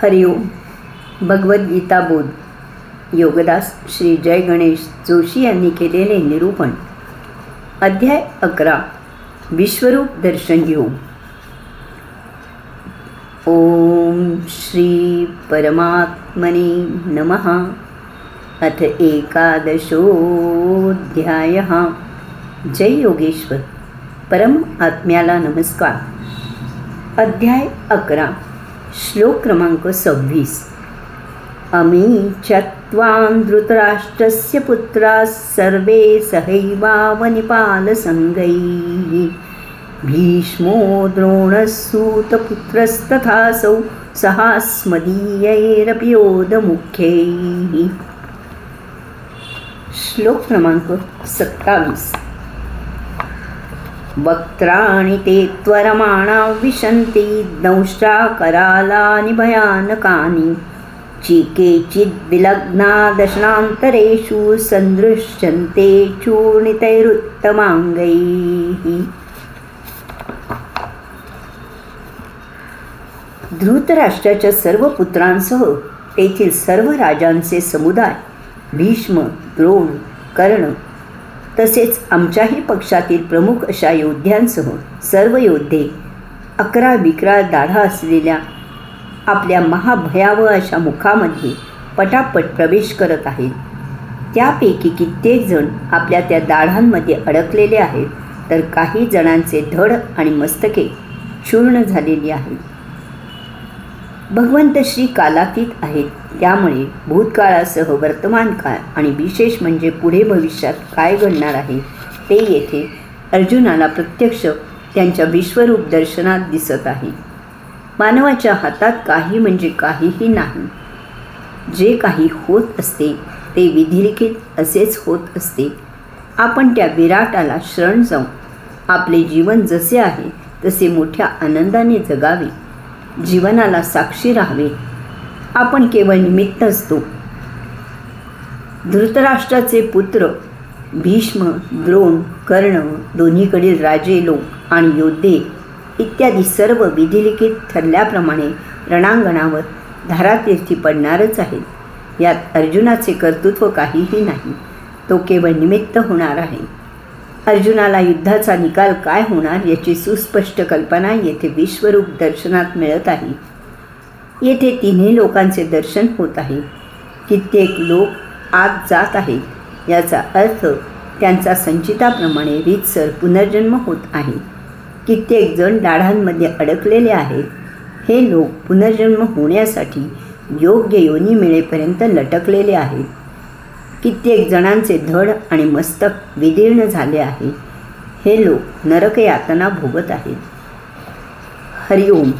हरिओम. भगवद्गीता बोध. योगदास श्री जय गणेश जोशी यांनी केलेले निरूपण. अध्याय 11. विश्वरूप दर्शन योग. ओम श्री परमात्मने नमः. अथ एकादशोऽध्यायः. जय योगेश्वर. परम आत्म्याला नमस्कार. अध्याय 11. श्लोक क्रमांक 26. अमी चत्वां धृतराष्ट्रस्य पुत्राः सर्वे सहैवावनिपालसङ्गैः भीष्मो द्रोणस्सूतपुत्रस्तथासौ सहास्मदीयैरपि योधमुख्यैः. श्लोक क्रमांक 27. वक्त्राणि ते त्वरमाणा विशन्ति दंष्ट्राकरालानि भयानकानि चिकेचिद्विलग्ना दशनान्तरेषु सन्दृश्यन्ते चूर्णितैरुत्तमाङ्गैः. धृतराष्ट्राच्या सर्व पुत्रांसह तेथील सर्व राजांचे समुदाय, भीष्म, द्रोण, कर्ण तसेच आमच्याही पक्षातील प्रमुख अशा योद्ध्यांसह सर्व योद्धे 11 दाढा असलेल्या आपल्या महाभयावह अशा मुखामध्ये पटापट प्रवेश करत आहेत. त्यापैकी कित्येक जण आपल्या त्या दाढांमध्ये अडकलेले आहेत, तर काही जणांचे धड आणि मस्तके चूर्ण झालेली आहेत. भगवंत श्री कालातीत आहेत, त्यामुळे भूतकाळासह वर्तमान काळ आणि विशेष म्हणजे पुढे भविष्यात काय घडणार आहे ते येथे अर्जुनाला प्रत्यक्ष त्यांच्या विश्वरूप दर्शनात दिसत आहे. मानवाच्या हातात काही म्हणजे काहीही नाही. जे काही होत असते ते विधिलिखित असेच होत असते. आपण त्या विराटाला शरण जाऊन आपले जीवन जसे आहे तसे मोठ्या आनंदाने जगावे, जीवनाला साक्षी राहावे. आपण केवळ निमित्त असतो. धृतराष्ट्राचे पुत्र भीष्म, द्रोण, कर्ण, दोन्हीकडील राजे लोक आणि योद्धे इत्यादी सर्व विधिलिखित ठरल्याप्रमाणे रणांगणावर धारातीर्थी पडणारच आहेत. यात अर्जुनाचे कर्तृत्व काहीही नाही. तो केवळ निमित्त होणार आहे. अर्जुनाला युद्धाचा निकाल काय होणार याची सुस्पष्ट कल्पना येथे विश्वरूप दर्शनात मिळत आहे. येथे तिन्ही लोकांचे दर्शन होत आहे. कित्येक लोक आत जात आहेत. याचा अर्थ त्यांचा संचिताप्रमाणे रीतसर पुनर्जन्म होत आहे. कित्येक जण दाढांमध्ये अडकलेले आहेत. हे लोक पुनर्जन्म होण्यासाठी योग्य योनी मिळेपर्यंत लटकलेले आहेत. कित्येक जणांचे धड आणि मस्तक विदीर्ण झाले आहे. हे लोक नरकयातना भोगत आहेत. हरिओम.